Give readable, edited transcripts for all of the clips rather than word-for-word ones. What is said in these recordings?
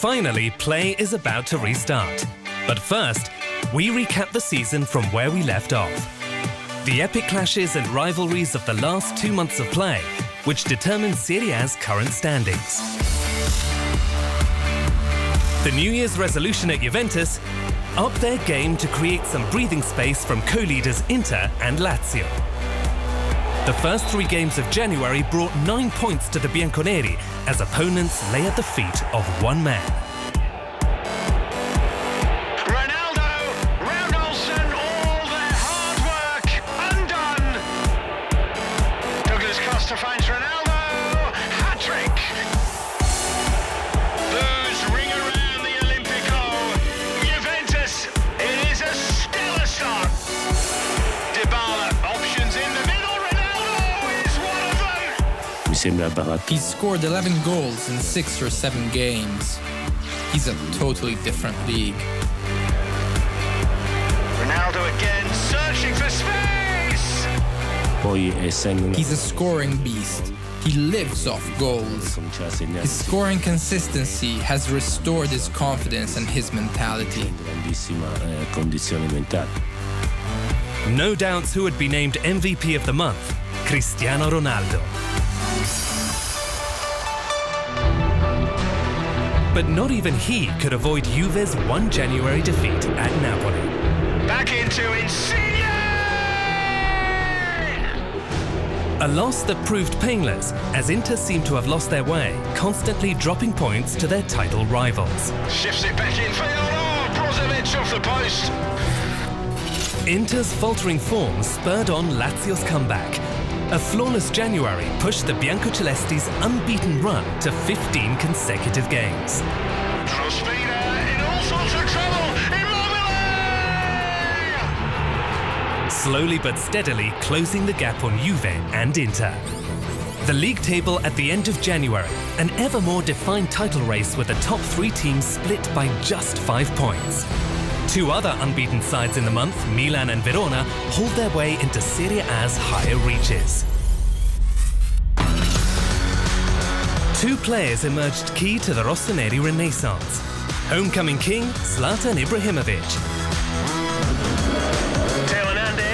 Finally, play is about to restart. But first, we recap the season from where we left off. The epic clashes and rivalries of the last 2 months of play, which determine Serie A's current standings. The New Year's resolution at Juventus upped their game to create some breathing space from co-leaders Inter and Lazio. The first 3 games of January brought 9 points to the Bianconeri as opponents lay at the feet of one man. Finds Ronaldo, hat-trick! Booze ring around the Olimpico. Juventus, it is a stellar start. Dybala, options in the middle, Ronaldo is one of them! He's scored 11 goals in 6 or 7 games. He's a totally different league. Ronaldo again, searching for space! He's a scoring beast. He lives off goals. His scoring consistency has restored his confidence and his mentality. No doubts who would be named MVP of the month: Cristiano Ronaldo. But not even he could avoid Juve's 1 January defeat at Napoli. Back into Insigne! A loss that proved painless, as Inter seemed to have lost their way, constantly dropping points to their title rivals. Shifts it back in for Brozovic off the post. Inter's faltering form spurred on Lazio's comeback. A flawless January pushed the Biancocelesti's unbeaten run to 15 consecutive games. Trospina in all sorts of trouble. Slowly but steadily closing the gap on Juve and Inter. The league table at the end of January, an ever more defined title race with the top 3 teams split by just 5 points. 2 other unbeaten sides in the month, Milan and Verona, hold their way into Serie A's higher reaches. 2 players emerged key to the Rossoneri renaissance. Homecoming king Zlatan Ibrahimovic.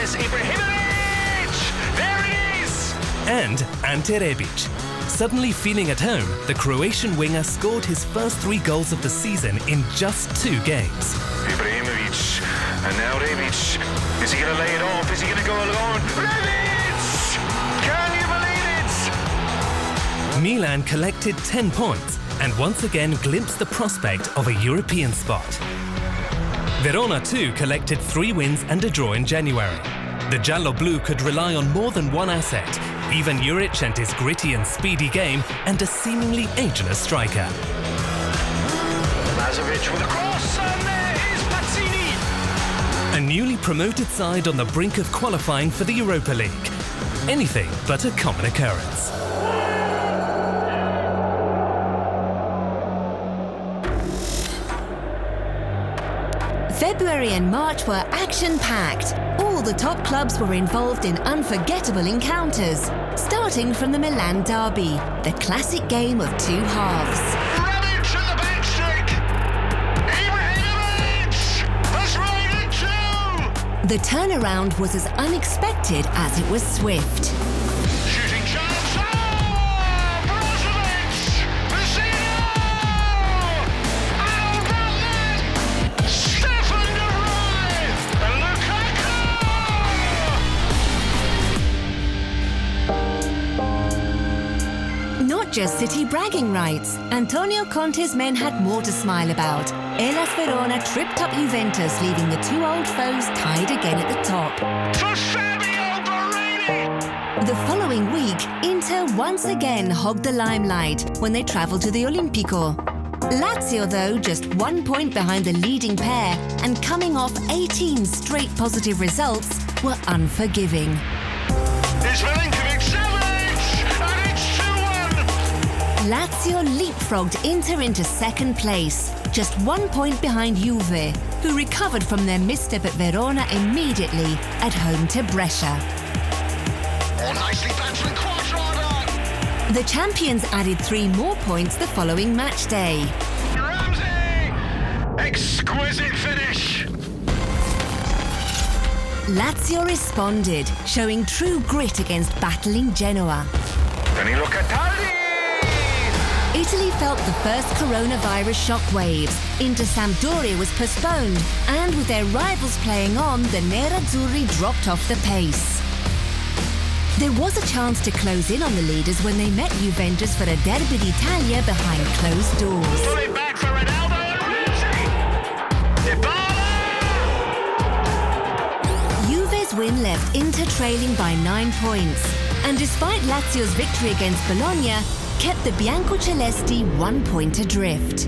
Ibrahimovic! There it is! And Ante Rebic. Suddenly feeling at home, the Croatian winger scored his first 3 goals of the season in just 2 games. Ibrahimovic, and now Rebic. Is he going to lay it off? Is he going to go alone? Rebic! Can you believe it? Milan collected 10 points and once again glimpsed the prospect of a European spot. Verona too collected 3 wins and a draw in January. The Giallo-Blu could rely on more than one asset, Ivan Juric and his gritty and speedy game, and a seemingly ageless striker. Lazovic with a cross, and there is Pazzini! A newly promoted side on the brink of qualifying for the Europa League. Anything but a common occurrence. February and March were action-packed. All the top clubs were involved in unforgettable encounters, starting from the Milan derby, the classic game of 2 halves. Rebic at the back stick! Ibrahimovic has made it 2! The turnaround was as unexpected as it was swift. Shooting chance! Oh! Brozovic! Vecino! How about that? Stefan De Vrij! And Lukaku! Not just City bragging rights, Antonio Conte's men had more to smile about. Hellas Verona tripped up Juventus, leaving the 2 old foes tied again at the top. For Fabio Borini! The following week, Inter once again hogged the limelight when they travelled to the Olimpico. Lazio, though, just 1 point behind the leading pair and coming off 18 straight positive results, were unforgiving. It's Milinkovic-Savic, and it's 2-1! Lazio leapfrogged Inter into second place, just 1 point behind Juve, who recovered from their misstep at Verona immediately at home to Brescia. Oh, nicely back from Quadrado! The champions added 3 more points the following match day. Rebic! Ramsey! Exquisite finish! Lazio responded, showing true grit against battling Genoa. Danilo Cataldi! Italy felt the first coronavirus shockwaves. Inter Sampdoria was postponed, and with their rivals playing on, the Nerazzurri dropped off the pace. There was a chance to close in on the leaders when they met Juventus for a Derby d'Italia behind closed doors. Pull it back for Ronaldo and Ramsey! Dybala! Juve's win left Inter trailing by 9 points, and despite Lazio's victory against Bologna, kept the Biancocelesti 1 point adrift.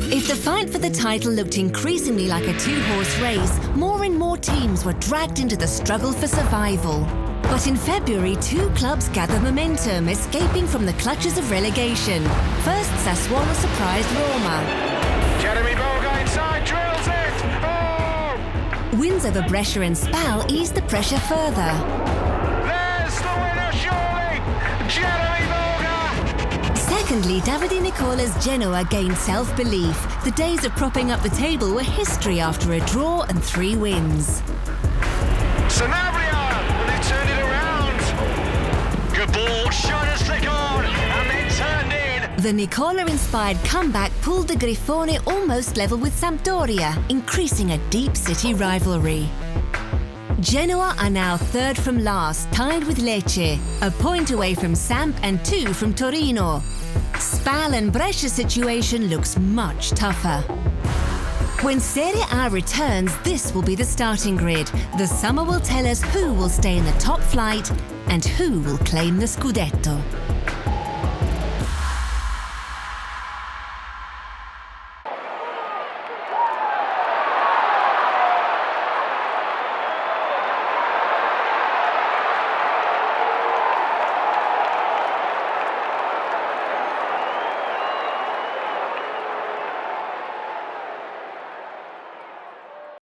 If the fight for the title looked increasingly like a two-horse race, more and more teams were dragged into the struggle for survival. But in February, two clubs gathered momentum, escaping from the clutches of relegation. First, Sassuolo surprised Roma. Jeremy Boga inside, drills it! Oh! Wins over Brescia and Spal eased the pressure further. There's the winner, surely! Jeremy Boga! Secondly, Davide Nicola's Genoa gained self-belief. The days of propping up the table were history after a draw and 3 wins. Sanabria! And they turned it around! Good ball, shot as thick on, and then turned in! The Nicola-inspired comeback pulled the Grifone almost level with Sampdoria, increasing a deep city rivalry. Genoa are now third from last, tied with Lecce, a point away from Samp and 2 from Torino. Spal and Brescia's situation looks much tougher. When Serie A returns, this will be the starting grid. The summer will tell us who will stay in the top flight and who will claim the Scudetto.